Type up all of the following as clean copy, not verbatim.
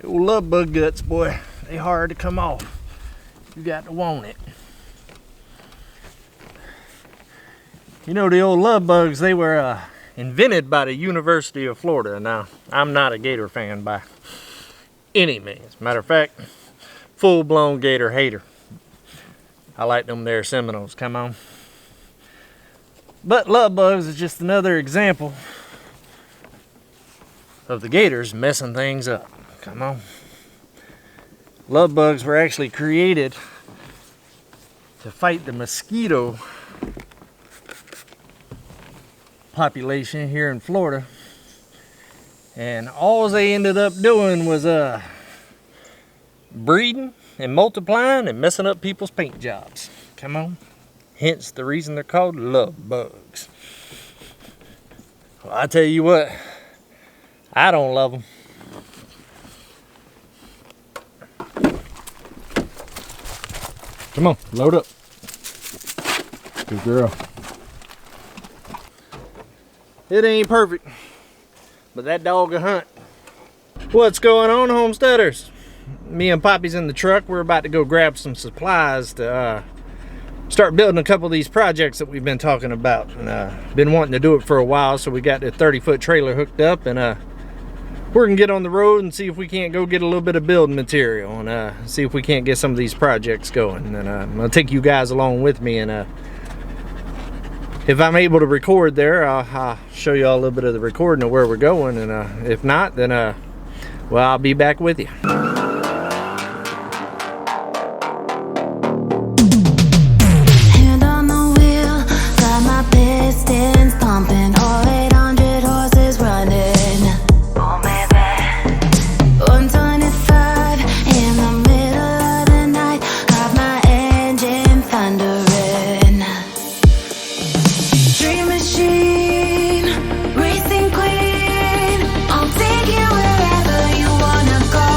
Old love bug guts, boy, they hard to come off. You got to want it. You know, the old love bugs, they were invented by the University of Florida. Now, I'm not a gator fan by any means. Matter of fact, full-blown gator hater. I like them there Seminoles, come on. But love bugs is just another example of the gators messing things up. Come on. Love bugs were actually created to fight the mosquito population here in Florida. And all they ended up doing was breeding and multiplying and messing up people's paint jobs. Come on. Hence the reason they're called love bugs. Well, I tell you what, I don't love them. Come on, load up. Good girl. It ain't perfect, but that dog a hunt. What's going on, homesteaders? Me and Poppy's in the truck. We're about to go grab some supplies to start building a couple of these projects that we've been talking about. And been wanting to do it for a while, so we got the 30-foot trailer hooked up, and we're gonna get on the road and see if we can't go get a little bit of building material and see if we can't get some of these projects going. And I'm gonna take you guys along with me, and if I'm able to record there, I'll show you all a little bit of the recording of where we're going, and if not, then well, I'll be back with you. Hand on the wheel, got my pistons pumping, all 800 horses running. Oh baby, 125 in the middle of the night, got my engine thundering. Dream machine, racing queen, I'll take you wherever you wanna go.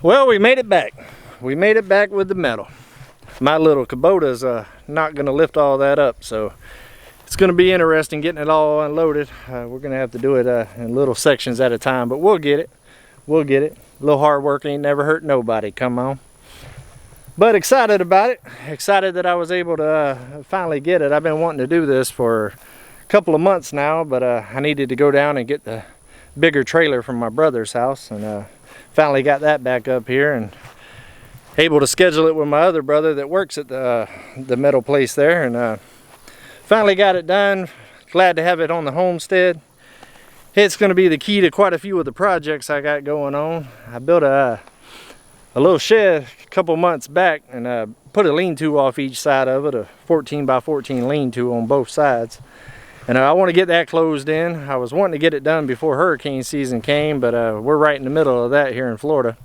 Well, we made it back. We made it back with the metal. My little Kubota's not gonna lift all that up, so it's gonna be interesting getting it all unloaded. We're gonna have to do it in little sections at a time, but we'll get it. We'll get it. A little hard work ain't never hurt nobody, come on. But excited about it. Excited that I was able to finally get it. I've been wanting to do this for a couple of months now, but I needed to go down and get the bigger trailer from my brother's house, and finally got that back up here and able to schedule it with my other brother that works at the metal place there, and finally got it done. Glad to have it on the homestead. It's going to be the key to quite a few of the projects I got going on. I built a little shed a couple months back and put a lean-to off each side of it, a 14 by 14 lean-to on both sides. And I want to get that closed in. I was wanting to get it done before hurricane season came, but we're right in the middle of that here in Florida.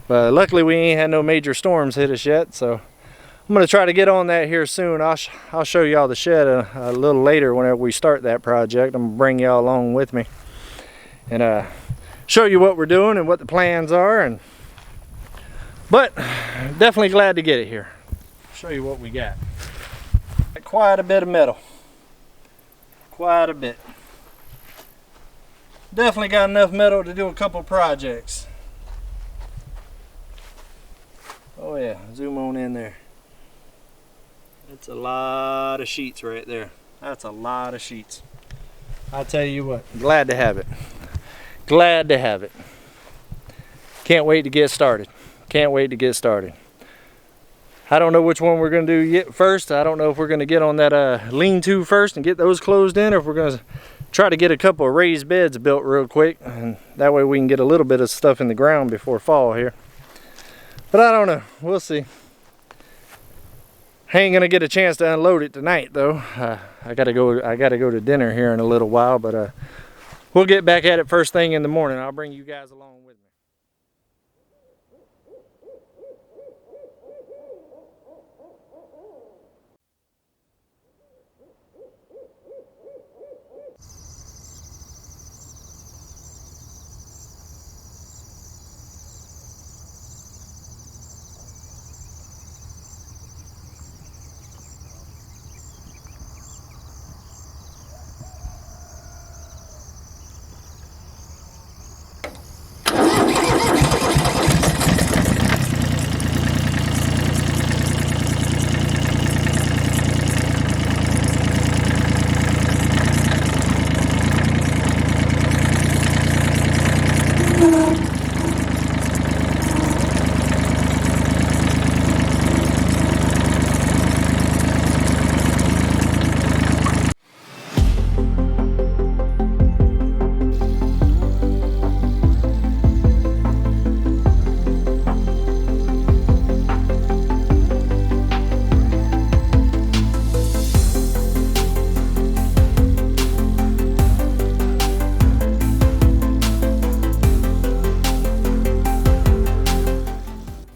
But luckily we ain't had no major storms hit us yet, so I'm going to try to get on that here soon. I'll show y'all the shed a little later whenever we start that project. I'm going to bring y'all along with me and show you what we're doing and what the plans are. But definitely glad to get it here. Show you what we got. Quite a bit of metal. Quite a bit. Definitely got enough metal to do a couple projects. Oh yeah, zoom on in there. That's a lot of sheets right there. That's a lot of sheets. I tell you what, glad to have it. Glad to have it. Can't wait to get started. Can't wait to get started. I don't know which one we're going to do yet first. I don't know if we're going to get on that lean-to first and get those closed in, or if we're going to try to get a couple of raised beds built real quick, and that way we can get a little bit of stuff in the ground before fall here. But I don't know. We'll see. I ain't going to get a chance to unload it tonight though. I got to go to dinner here in a little while, but we'll get back at it first thing in the morning. I'll bring you guys along with me.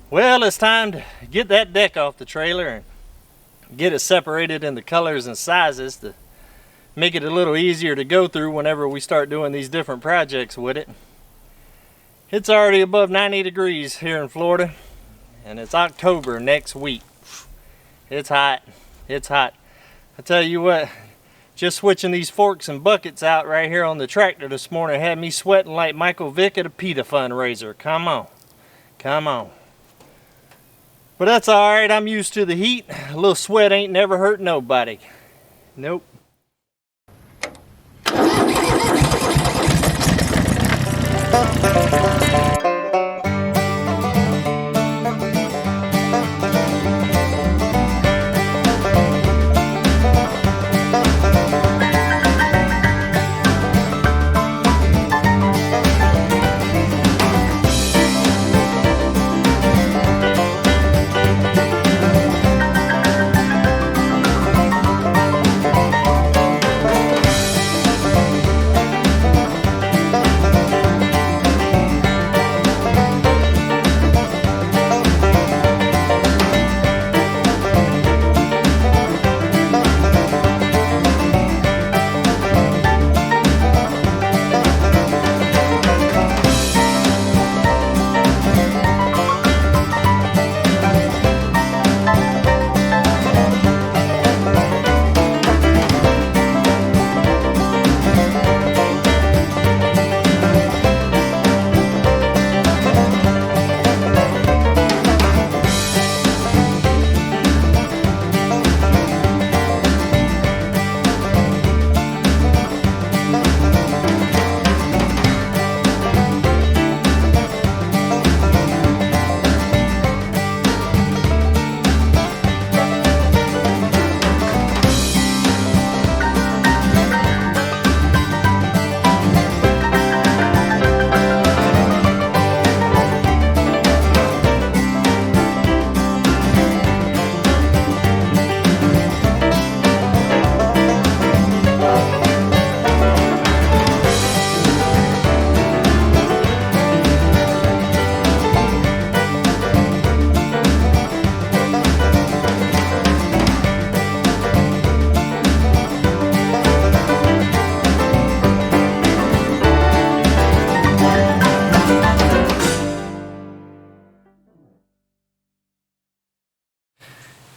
Well, it's time to get that deck off the trailer and get it separated into colors and sizes to make it a little easier to go through whenever we start doing these different projects with it. It's already above 90 degrees here in Florida, and it's October next week. It's hot. It's hot. I tell you what, just switching these forks and buckets out right here on the tractor this morning had me sweating like Michael Vick at a PETA fundraiser. Come on. Come on. But that's alright, I'm used to the heat. A little sweat ain't never hurt nobody. Nope.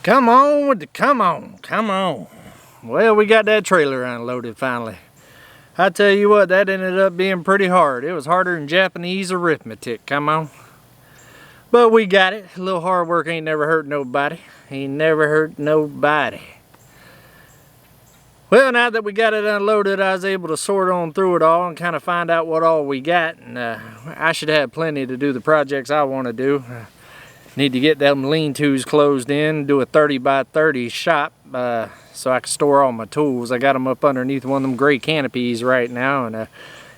Come on with the, come on. Well, we got that trailer unloaded finally. I tell you what, that ended up being pretty hard. It was harder than Japanese arithmetic, come on. But we got it. A little hard work ain't never hurt nobody. Ain't never hurt nobody. Well, now that we got it unloaded, I was able to sort on through it all and kind of find out what all we got. And I should have plenty to do the projects I want to do. Need to get them lean-tos closed in, do a 30 by 30 shop so I can store all my tools. I got them up underneath one of them gray canopies right now, and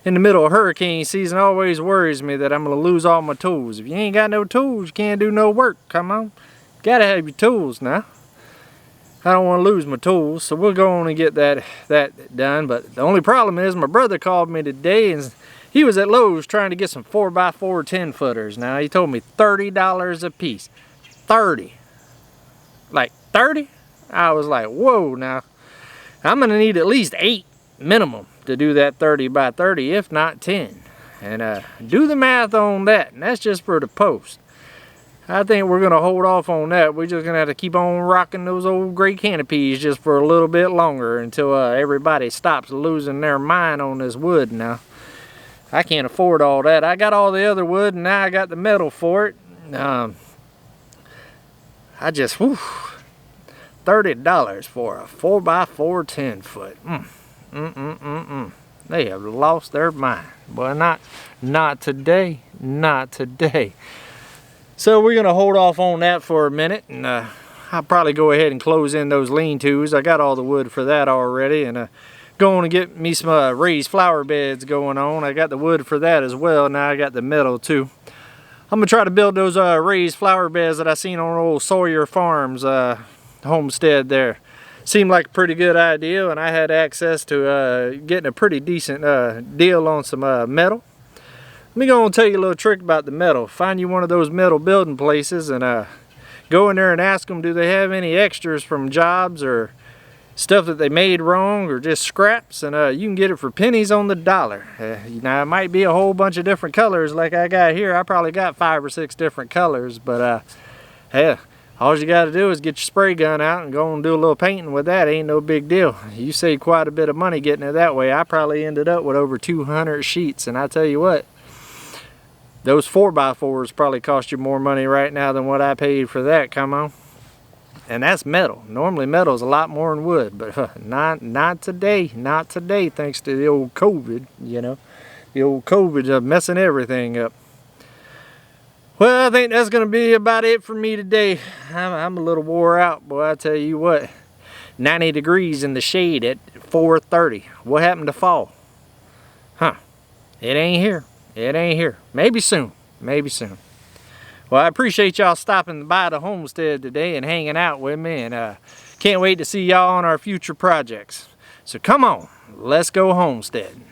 in the middle of hurricane season always worries me that I'm going to lose all my tools. If you ain't got no tools, you can't do no work. Come on. Gotta have your tools now. I don't want to lose my tools, so we'll go on and get that done. But the only problem is my brother called me today and he was at Lowe's trying to get some 4x4 10-footers. Now, he told me $30 a piece. 30. Like 30? I was like, whoa, now. I'm going to need at least 8 minimum to do that 30 by 30, if not 10. And do the math on that, and that's just for the post. I think we're going to hold off on that. We're just going to have to keep on rocking those old gray canopies just for a little bit longer until everybody stops losing their mind on this wood now. I can't afford all that. I got all the other wood and now I got the metal for it. I just, whew, $30 for a 4x4 10-foot. They have lost their mind. Well, not today. Not today. So we're going to hold off on that for a minute, and I'll probably go ahead and close in those lean-tos. I got all the wood for that already, and going to get me some raised flower beds going on. I got the wood for that as well. Now I got the metal too. I'm going to try to build those raised flower beds that I seen on old Sawyer Farms homestead there. Seemed like a pretty good idea, and I had access to getting a pretty decent deal on some metal. Let me go and tell you a little trick about the metal. Find you one of those metal building places and go in there and ask them, do they have any extras from jobs or stuff that they made wrong or just scraps, and you can get it for pennies on the dollar. Now it might be a whole bunch of different colors like I got here. I probably got 5 or 6 different colors, but hey, all you got to do is get your spray gun out and go and do a little painting with that. Ain't no big deal. You save quite a bit of money getting it that way. I probably ended up with over 200 sheets, and I tell you what, those 4x4s probably cost you more money right now than what I paid for that, come on. And that's metal. Normally metal is a lot more than wood, but not today. Not today, thanks to the old COVID, you know. The old COVID messing everything up. Well, I think that's going to be about it for me today. I'm a little wore out, boy, I tell you what. 90 degrees in the shade at 4:30. What happened to fall? Huh. It ain't here. It ain't here. Maybe soon. Maybe soon. Well, I appreciate y'all stopping by the homestead today and hanging out with me, and can't wait to see y'all on our future projects. So come on, let's go homesteading.